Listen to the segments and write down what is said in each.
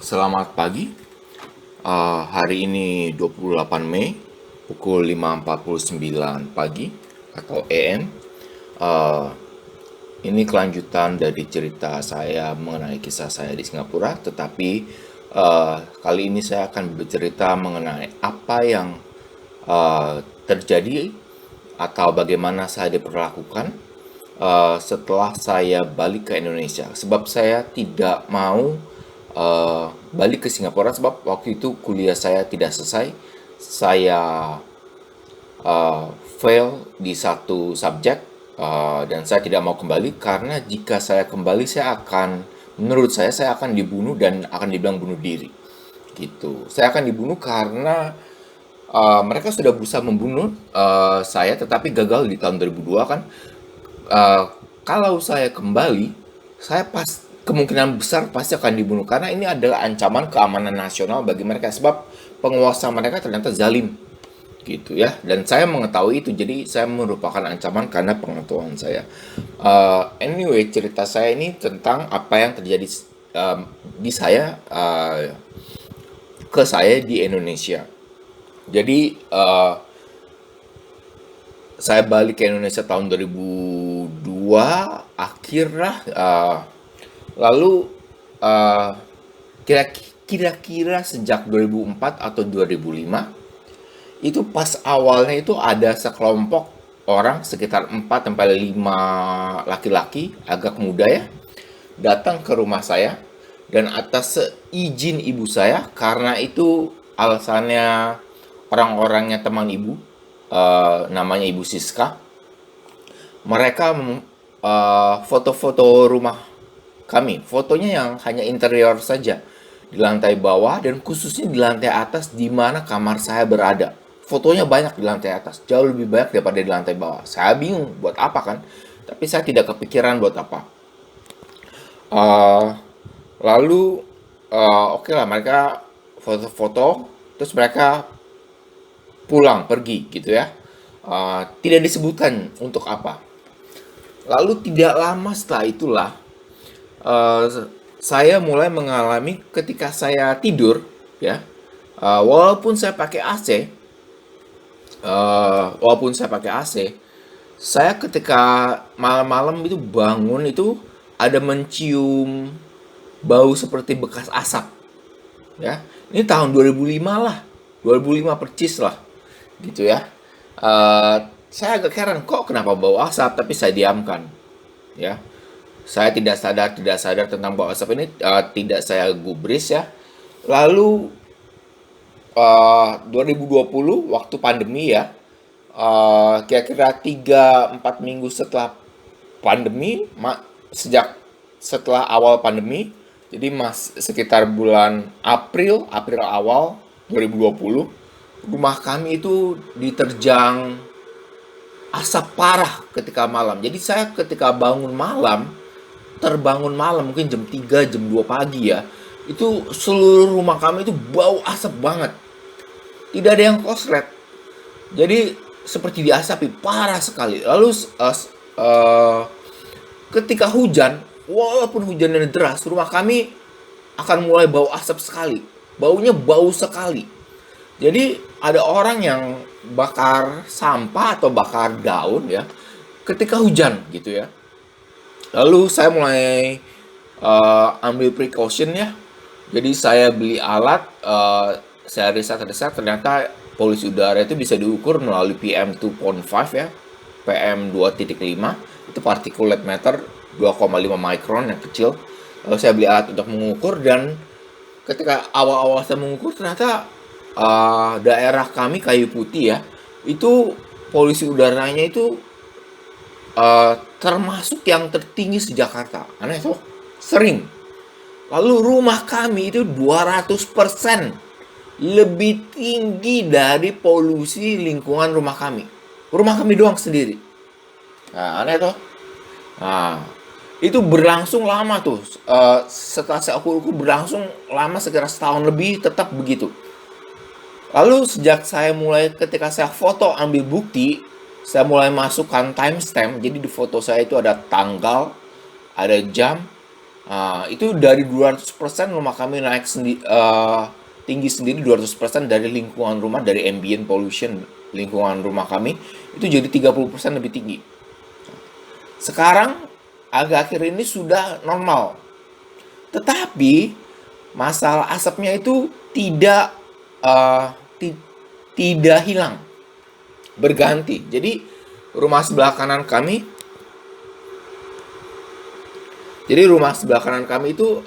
Selamat pagi. Hari ini 28 Mei pukul 5.49 pagi atau AM. Eh, ini kelanjutan dari cerita saya mengenai kisah saya di Singapura, tetapi kali ini saya akan bercerita mengenai apa yang eh, terjadi atau bagaimana saya diperlakukan setelah saya balik ke Indonesia. Sebab saya tidak mau balik ke Singapura sebab waktu itu kuliah saya tidak selesai. Saya fail di satu subjek dan saya tidak mau kembali karena jika saya kembali menurut saya akan dibunuh dan akan dibilang bunuh diri gitu. Saya akan dibunuh karena mereka sudah berusaha membunuh saya tetapi gagal di tahun 2002 kan. Eh, Kalau saya kembali, saya kemungkinan besar pasti akan dibunuh karena ini adalah ancaman keamanan nasional bagi mereka sebab penguasa mereka ternyata zalim gitu ya, dan saya mengetahui itu jadi saya merupakan ancaman karena pengetahuan saya. Anyway, cerita saya ini tentang apa yang terjadi di saya ke saya di Indonesia. Jadi saya balik ke Indonesia tahun 2002 akhir lah. Lalu eh, kira-kira sejak 2004 atau 2005 itu pas awalnya itu ada sekelompok orang sekitar 4 sampai 5 laki-laki agak muda ya datang ke rumah saya dan atas seizin ibu saya karena itu alasannya orang-orangnya teman ibu, namanya Ibu Siska. Mereka foto-foto rumah kami, fotonya yang hanya interior saja di lantai bawah dan khususnya di lantai atas di mana kamar saya berada. Fotonya banyak di lantai atas, jauh lebih banyak daripada di lantai bawah. Saya bingung buat apa kan, tapi saya tidak kepikiran buat apa. Eh, Lalu oke lah mereka foto-foto, terus mereka pulang pergi gitu ya. Tidak disebutkan untuk apa. Lalu tidak lama setelah itulah eh, saya mulai mengalami ketika saya tidur ya, walaupun saya pakai AC, saya ketika malam-malam itu bangun itu ada mencium bau seperti bekas asap ya. Ini tahun 2005 lah, 2005 percis lah gitu ya. Eh, saya agak heran kok kenapa bau asap, tapi saya diamkan ya. Saya tidak sadar tentang bau asap ini, tidak saya gubris ya. Lalu 2020 waktu pandemi ya, kira-kira 3-4 minggu setelah pandemi, sejak setelah awal pandemi, jadi sekitar bulan April awal 2020, rumah kami itu diterjang asap parah ketika malam. Jadi saya ketika terbangun malam mungkin jam 3 jam 2 pagi ya, itu seluruh rumah kami itu bau asap banget. Tidak ada yang koslet. Jadi seperti diasapi parah sekali. Lalu uh, ketika hujan, walaupun hujannya deras, rumah kami akan mulai bau asap sekali. Baunya bau sekali. Jadi ada orang yang bakar sampah atau bakar daun ya ketika hujan gitu ya. Lalu saya mulai ambil precaution ya. Jadi saya beli alat, saya riset-riset ternyata polusi udara itu bisa diukur melalui PM2.5 ya, PM2.5 itu particulate matter 2,5 micron yang kecil. Lalu saya beli alat untuk mengukur dan ketika awal-awal saya mengukur ternyata daerah kami Kayu Putih ya itu polusi udaranya itu termasuk yang tertinggi di Jakarta. Aneh tuh, sering. Lalu rumah kami itu 200% lebih tinggi dari polusi lingkungan rumah kami. Rumah kami doang sendiri. Nah, aneh tuh. Nah, itu berlangsung lama tuh. Setelah saya ukur berlangsung lama sekitar setahun lebih tetap begitu. Lalu sejak saya mulai ketika saya foto ambil bukti, saya mulai masukkan timestamp. Jadi di foto saya itu ada tanggal, ada jam, Itu dari 200% rumah kami tinggi sendiri 200% dari lingkungan rumah, dari ambient pollution lingkungan rumah kami itu jadi 30% lebih tinggi. Sekarang akhir-akhir ini sudah normal. Tetapi masalah asapnya itu eh, ti- tidak hilang, berganti. Jadi rumah sebelah kanan kami rumah sebelah kanan kami itu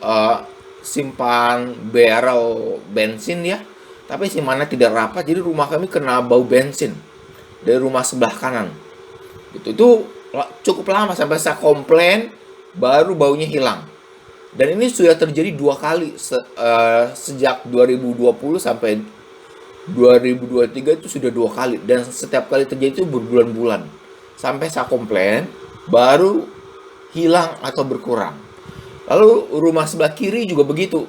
simpan barrel bensin ya, tapi simpannya tidak rapat, jadi rumah kami kena bau bensin dari rumah sebelah kanan. Itu cukup lama sampai saya komplain, baru baunya hilang. Dan ini sudah terjadi 2 kali sejak 2020 sampai 2023, itu sudah 2 kali, dan setiap kali terjadi itu berbulan-bulan. Sampai saya komplain, baru hilang atau berkurang. Lalu rumah sebelah kiri juga begitu.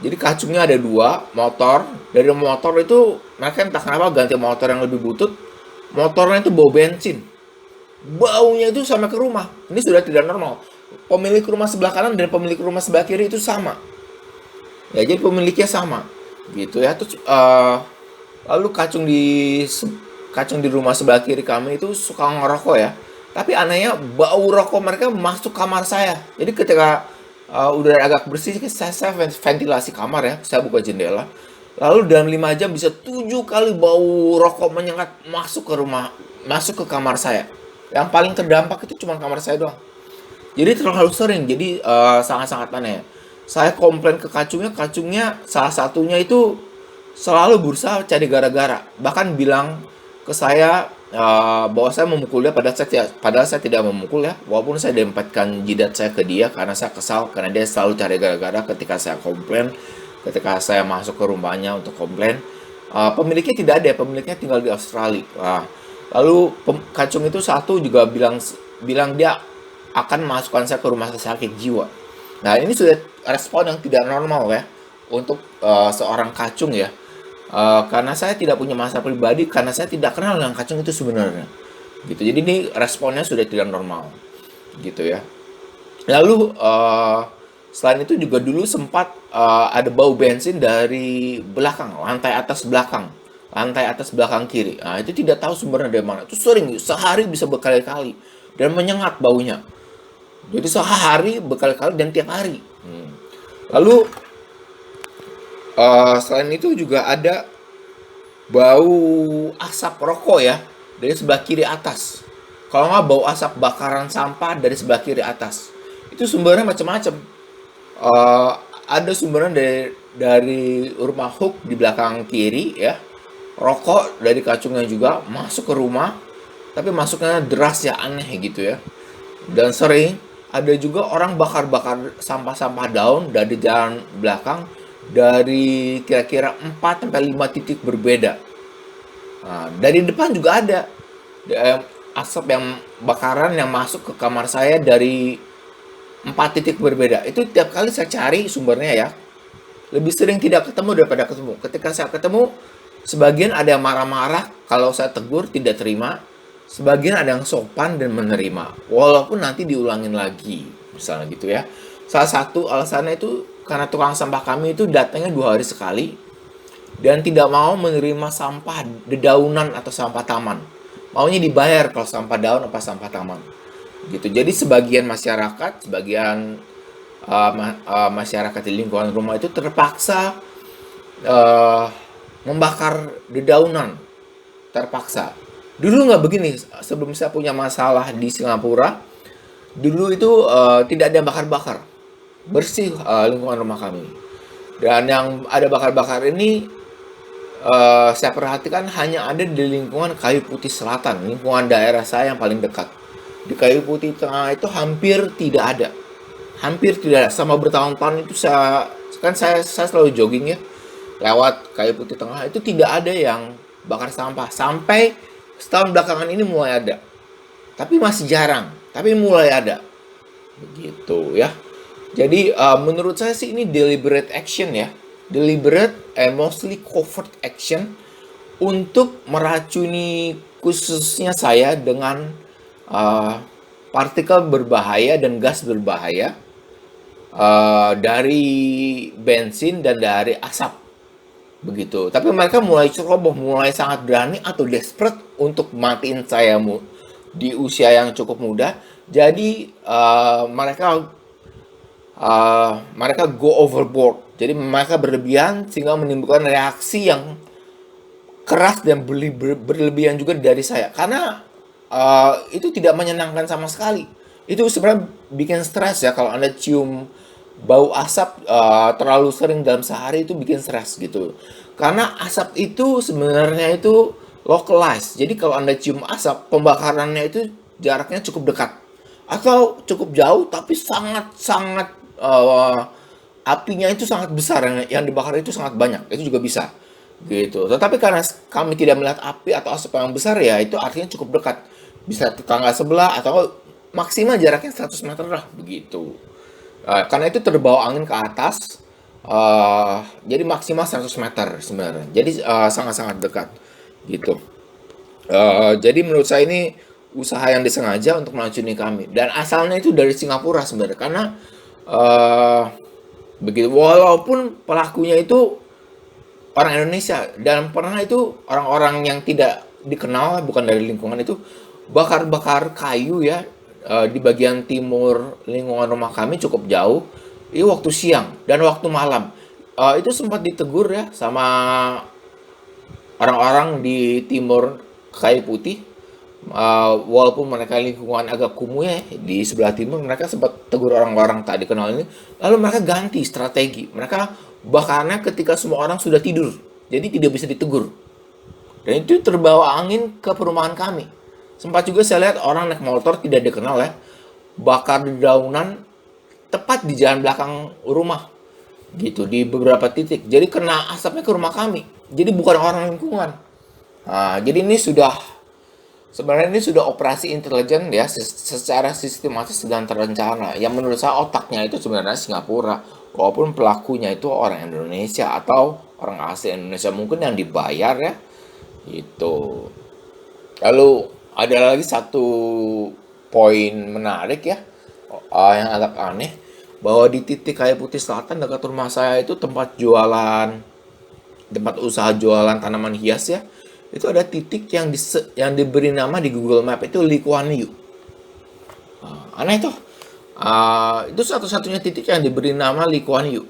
Jadi kacungnya ada 2 motor. Dari motor itu mereka entah kenapa ganti motor yang lebih butut. Motornya itu bau bensin. Baunya itu sampai ke rumah. Ini sudah tidak normal. Pemilik rumah sebelah kanan dan pemilik rumah sebelah kiri itu sama. Ya, jadi pemiliknya sama. Gitu ya. Terus lalu kacung di rumah sebelah kiri kami itu suka ngerokok ya. Tapi anehnya bau rokok mereka masuk kamar saya. Jadi ketika udara agak bersih, saya ventilasi kamar ya, saya buka jendela. Lalu dalam 5 jam bisa 7 kali bau rokok menyengat masuk ke kamar saya. Yang paling terdampak itu cuma kamar saya doang. Jadi terlalu sering, jadi sangat-sangat aneh. Saya komplain ke kacungnya salah satunya itu selalu berusaha cari gara-gara. Bahkan bilang ke saya bahwa saya memukul dia, padahal saya tidak memukul ya. Walaupun saya dempetkan jidat saya ke dia karena saya kesal, karena dia selalu cari gara-gara ketika saya komplain, ketika saya masuk ke rumahnya untuk komplain. Pemiliknya tidak ada, pemiliknya tinggal di Australia. Lalu kacung itu satu juga bilang dia akan masukkan saya ke rumah sakit jiwa. Nah, ini sudah respon yang tidak normal ya untuk seorang kacung ya. Karena saya tidak punya masalah pribadi, karena saya tidak kenal dengan kacung itu sebenarnya. Gitu. Jadi ini responnya sudah tidak normal. Gitu ya. Lalu selain itu juga dulu sempat ada bau bensin dari belakang, lantai atas belakang kiri. Nah, itu tidak tahu sumbernya dari mana. Itu sering, sehari bisa berkali-kali dan menyengat baunya. Jadi sehari berkali-kali dan tiap hari. Lalu selain itu juga ada bau asap rokok ya dari sebelah kiri atas. Kalau nggak bau asap bakaran sampah dari sebelah kiri atas. Itu sumbernya macam-macam. Eh, ada sumbernya dari rumah hook di belakang kiri ya. Rokok dari kacungnya juga masuk ke rumah, tapi masuknya deras ya, aneh gitu ya. Dan sering ada juga orang bakar-bakar sampah-sampah daun dari jalan belakang dari kira-kira 4 sampai 5 titik berbeda. Nah, dari depan juga ada asap yang bakaran yang masuk ke kamar saya dari 4 titik berbeda. Itu tiap kali saya cari sumbernya ya. Lebih sering tidak ketemu daripada ketemu. Ketika saya ketemu, sebagian ada yang marah-marah kalau saya tegur tidak terima. Sebagian ada yang sopan dan menerima. Walaupun nanti diulangin lagi. Misalnya gitu ya. Salah satu alasannya itu karena tukang sampah kami itu datangnya 2 hari sekali. Dan tidak mau menerima sampah dedaunan atau sampah taman. Maunya dibayar kalau sampah daun atau sampah taman. Gitu. Jadi sebagian masyarakat di lingkungan rumah itu terpaksa uh, membakar dedaunan, terpaksa. Dulu nggak begini, sebelum saya punya masalah di Singapura, dulu itu tidak ada bakar-bakar, bersih lingkungan rumah kami. Dan yang ada bakar-bakar ini saya perhatikan hanya ada di lingkungan Kayu Putih Selatan, lingkungan daerah saya yang paling dekat. Di Kayu Putih Tengah itu hampir tidak ada. Hampir tidak ada. Sama bertahun-tahun itu saya selalu jogging ya. Lewat Kayu Putih Tengah itu tidak ada yang bakar sampah. Sampai setahun belakangan ini mulai ada. Tapi masih jarang. Tapi mulai ada. Begitu ya. Jadi menurut saya sih ini deliberate action ya. Deliberate and mostly covert action untuk meracuni khususnya saya dengan partikel berbahaya dan gas berbahaya dari bensin dan dari asap begitu. Tapi mereka mulai ceroboh, mulai sangat berani atau desperate untuk matiin saya di usia yang cukup muda. Jadi mereka go overboard. Jadi mereka berlebihan sehingga menimbulkan reaksi yang keras dan berlebihan juga dari saya. Karena itu tidak menyenangkan sama sekali. Itu sebenarnya bikin stres ya kalau Anda cium bau asap terlalu sering dalam sehari itu bikin stres gitu. Karena asap itu sebenarnya itu localized. Jadi kalau Anda cium asap, pembakarannya itu jaraknya cukup dekat atau cukup jauh tapi sangat-sangat apinya itu sangat besar, yang dibakar itu sangat banyak. Itu juga bisa gitu. Tetapi karena kami tidak melihat api atau asap yang besar ya itu artinya cukup dekat. Bisa tetangga sebelah atau maksimal jaraknya 100 meter lah begitu. Karena itu terbawa angin ke atas, jadi maksimal 100 meter sebenarnya. Jadi sangat-sangat dekat gitu. Jadi menurut saya ini usaha yang disengaja untuk meracuni kami. Dan asalnya itu dari Singapura sebenarnya. Karena uh, begitu, walaupun pelakunya itu orang Indonesia dan pernah itu orang-orang yang tidak dikenal bukan dari lingkungan itu bakar-bakar kayu ya di bagian timur lingkungan rumah kami cukup jauh. Itu waktu siang dan waktu malam. Itu sempat ditegur ya sama orang-orang di timur kayu putih. Walaupun mereka lingkungan agak kumuh ya di sebelah timur, mereka sempat tegur orang-orang tak dikenal ini. Lalu mereka ganti strategi. Mereka bakarnya ketika semua orang sudah tidur, jadi tidak bisa ditegur. Dan itu terbawa angin ke perumahan kami. Sempat juga saya lihat orang naik motor tidak dikenal ya, bakar di daunan tepat di jalan belakang rumah gitu di beberapa titik. Jadi kena asapnya ke rumah kami. Jadi bukan orang lingkungan. Nah, jadi ini sebenarnya ini sudah operasi intelijen ya secara sistematis dan terencana. Yang menurut saya otaknya itu sebenarnya Singapura, walaupun pelakunya itu orang Indonesia atau orang asli Indonesia mungkin yang dibayar ya. Itu. Lalu ada lagi satu poin menarik ya yang agak aneh bahwa di titik Kayu Putih Selatan dekat rumah saya itu tempat usaha jualan tanaman hias ya. Itu ada titik yang diberi nama di Google Map itu Lee Kuan Yew. Aneh tuh. Itu satu-satunya titik yang diberi nama Lee Kuan Yew.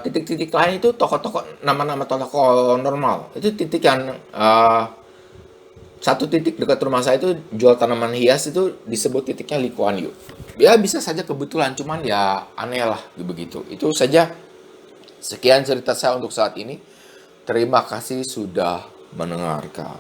Titik-titik lain itu tokoh-tokoh nama-nama tokoh normal. Itu titik yang satu titik dekat rumah saya itu jual tanaman hias itu disebut titiknya Lee Kuan Yew. Ya bisa saja kebetulan, cuman ya aneh lah begitu. Itu saja. Sekian cerita saya untuk saat ini. Terima kasih sudah mendengarkan.